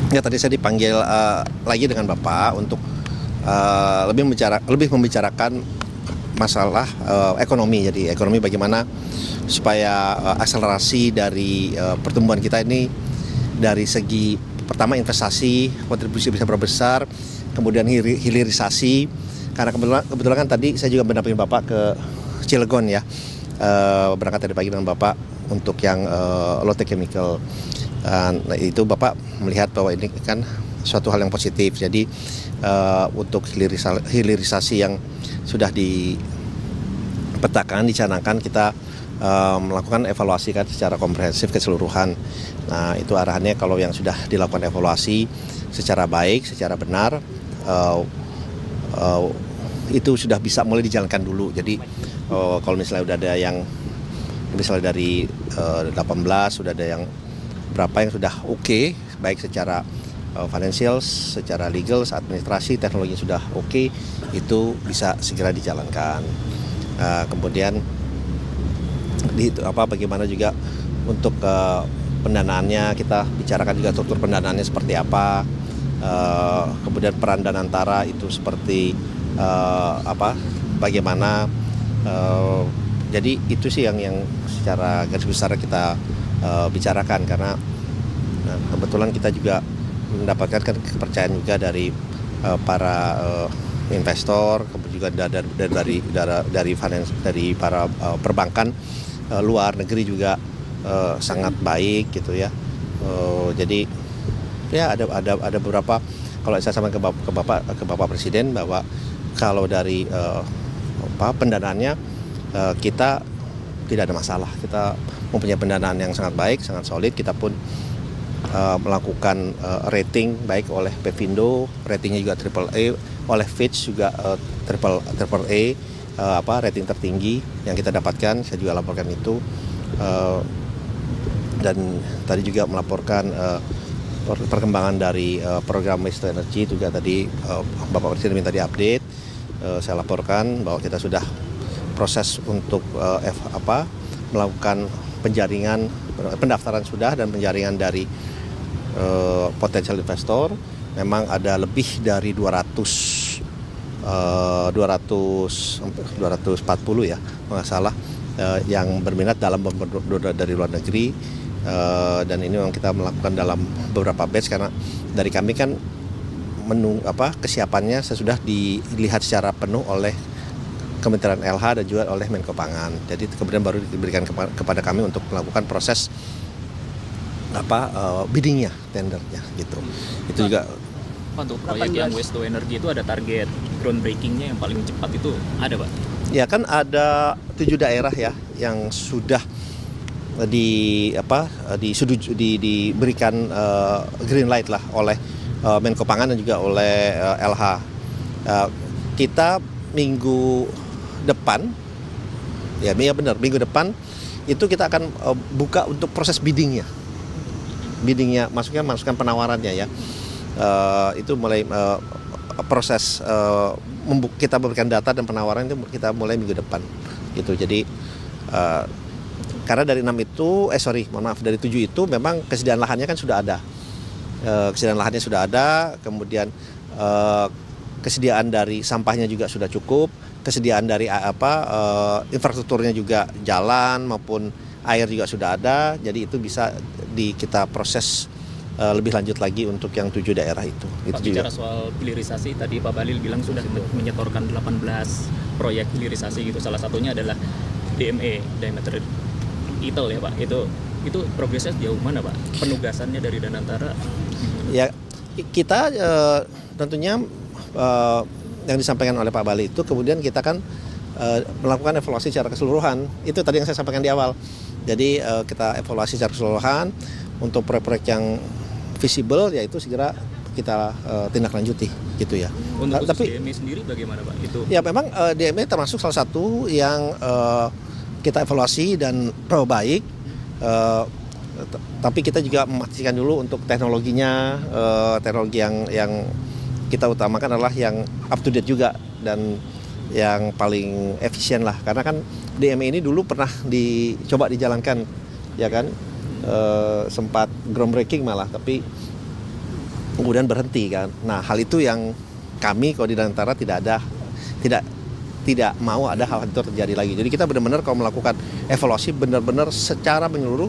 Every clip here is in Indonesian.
Ya tadi saya dipanggil lagi dengan Bapak untuk lebih membicarakan masalah ekonomi. Jadi ekonomi bagaimana supaya akselerasi dari pertumbuhan kita ini dari segi pertama investasi kontribusi bisa berbesar, kemudian hilirisasi. Karena kebetulan kan tadi saya juga mendampingi Bapak ke Cilegon ya, berangkat tadi pagi dengan Bapak untuk yang low tech chemical. Nah, itu Bapak melihat bahwa ini kan suatu hal yang positif. Jadi untuk hilirisasi yang sudah dipetakan, dicanangkan, kita melakukan evaluasi kan secara komprehensif keseluruhan. Nah, itu arahannya kalau yang sudah dilakukan evaluasi secara baik, secara benar, itu sudah bisa mulai dijalankan dulu. Jadi kalau misalnya udah ada yang misalnya dari 18 sudah ada yang berapa yang sudah oke, baik secara financial, secara legal, administrasi, teknologi sudah oke, itu bisa segera dijalankan. Kemudian bagaimana juga untuk pendanaannya, kita bicarakan juga struktur pendanaannya seperti apa, kemudian peran Danantara itu seperti bagaimana. Jadi itu sih yang secara garis besar kita bicarakan, karena kebetulan kita juga mendapatkan kepercayaan juga dari para investor, kemudian juga dari para perbankan luar negeri juga sangat baik gitu ya. Jadi ya ada beberapa, kalau saya sampaikan ke Bapak Presiden bahwa kalau dari pendanaannya kita tidak ada masalah. Kita mempunyai pendanaan yang sangat baik, sangat solid. Kita pun melakukan rating baik oleh Pevindo, ratingnya juga AAA, oleh Fitch juga AAA, rating tertinggi yang kita dapatkan. Saya juga laporkan itu, dan tadi juga melaporkan perkembangan dari program Waste to Energy juga tadi Bapak Presiden minta diupdate. Saya laporkan bahwa kita sudah proses untuk melakukan penjaringan, pendaftaran sudah, dan penjaringan dari potensial investor. Memang ada lebih dari 240 ya, nggak salah, yang berminat dalam dari luar negeri, dan ini memang kita melakukan dalam beberapa batch, karena dari kami kan kesiapannya sudah dilihat secara penuh oleh Kementerian LH dan juga oleh Menko Pangan. Jadi kemudian baru diberikan kepada kami untuk melakukan proses biddingnya, tendernya gitu. Itu juga untuk proyek yang waste to energy itu ada target groundbreakingnya yang paling cepat itu ada, Pak? Ya kan ada 7 daerah ya yang sudah diberikan green light lah oleh Menko Pangan dan juga oleh LH. Kita minggu depan, minggu depan itu kita akan buka untuk proses biddingnya, masukkan penawarannya ya. Itu mulai proses kita memberikan data dan penawaran itu kita mulai minggu depan gitu. Jadi karena dari 6 itu, dari 7 itu memang kesediaan lahannya kan sudah ada. Kesediaan lahannya sudah ada, kemudian kesediaan dari sampahnya juga sudah cukup, kesediaan dari infrastrukturnya juga, jalan maupun air juga sudah ada. Jadi itu bisa kita proses lebih lanjut lagi untuk yang 7 daerah itu. Pak, bicara soal hilirisasi, tadi Pak Bahlil bilang sudah menyetorkan 18 proyek hilirisasi gitu. Salah satunya adalah DME, diameter Eatle ya Pak. Itu progresnya sejauh mana Pak? Penugasannya dari Danantara? Ya, kita tentunya yang disampaikan oleh Pak Bahlil itu kemudian kita kan melakukan evaluasi secara keseluruhan. Itu tadi yang saya sampaikan di awal. Jadi kita evaluasi secara keseluruhan untuk proyek-proyek yang visible, yaitu segera kita tindak lanjuti gitu ya. Untuk DME sendiri bagaimana Pak? Ya memang DME termasuk salah satu yang kita evaluasi dan baik. Tapi kita juga memastikan dulu untuk teknologinya, teknologi yang kita utamakan adalah yang up to date juga dan yang paling efisien lah. Karena kan DME ini dulu pernah dicoba dijalankan, ya kan, sempat groundbreaking malah, tapi kemudian berhenti kan. Nah, hal itu yang kami Koordinator Antara tidak mau ada hal itu terjadi lagi. Jadi kita benar-benar kalau melakukan evaluasi benar-benar secara menyeluruh,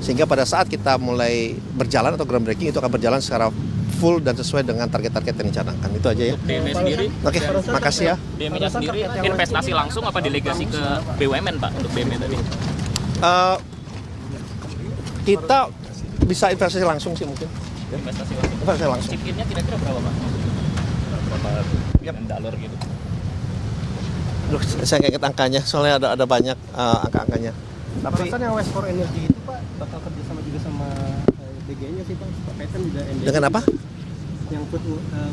sehingga pada saat kita mulai berjalan atau groundbreaking itu akan berjalan secara full dan sesuai dengan target-target yang dicanangkan. Itu aja ya. Untuk DME sendiri, Oke, makasih ya. DME-nya sendiri investasi langsung apa delegasi ke BUMN Pak untuk DME tadi? Kita bisa investasi langsung sih mungkin. Investasi langsung. Investasi langsung. Chip-in-nya kira-kira berapa Pak? Berapa dollar gitu? Duh, saya nggak ingat angkanya, soalnya ada banyak angka-angkanya. Tapi Perasaan yang West for Energy itu Pak bakal kerjasama juga sama DG-nya sih Pak. Pak Peten juga NDG. dengan apa? Yang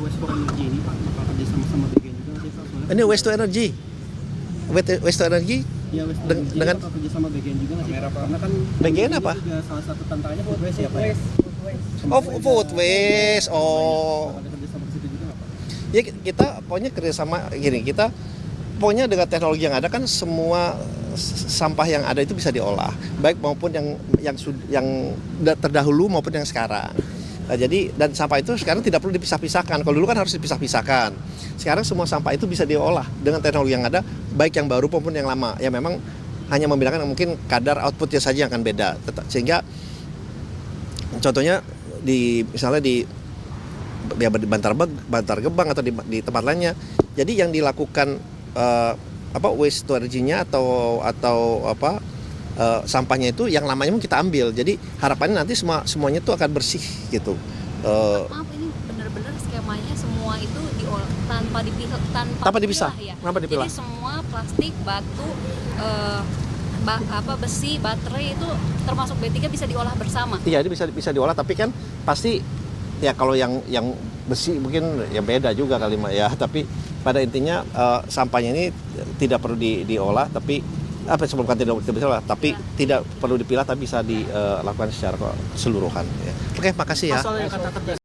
West for Energy ini Pak bakal kerjasama sama DG juga sih Pak. Soalnya Ini waste to energy. Waste to energy ya West for dengan- Energy dengan- bakal kerjasama BGN juga nggak sih Pak? Karena kan BGN ini apa? juga salah satu tantangannya food waste ya Pak. ya? Oh, food waste. Oh. Bakal ada kerjasama ke situ juga nggak Pak? Ya kita pokoknya kerjasama gini, kita pokoknya dengan teknologi yang ada kan semua sampah yang ada itu bisa diolah, baik maupun yang terdahulu maupun yang sekarang. Nah, jadi dan sampah itu sekarang tidak perlu dipisah-pisahkan. Kalau dulu kan harus dipisah-pisahkan. Sekarang semua sampah itu bisa diolah dengan teknologi yang ada, baik yang baru maupun yang lama. Ya memang hanya membedakan mungkin kadar outputnya saja yang akan beda. Sehingga contohnya misalnya di Bantar Gebang atau di tempat lainnya. Jadi yang dilakukan waste to energy-nya atau sampahnya itu yang lamanya pun kita ambil. Jadi harapannya nanti semuanya itu akan bersih gitu. Maaf, ini benar-benar skemanya semua itu diolah tanpa dipisah. ya. Tanpa dipilah. Jadi semua plastik, batu, besi, baterai itu termasuk B3 bisa diolah bersama. Iya, ini bisa diolah, tapi kan pasti ya kalau yang besi mungkin ya beda juga kali ya. Tapi pada intinya sampahnya ini tidak perlu diolah, tapi sebelum tidak bisa diolah, tapi tidak perlu dipilah, tapi bisa dilakukan secara keseluruhan. Ya. Oke, makasih ya. Pasal yang kata kerja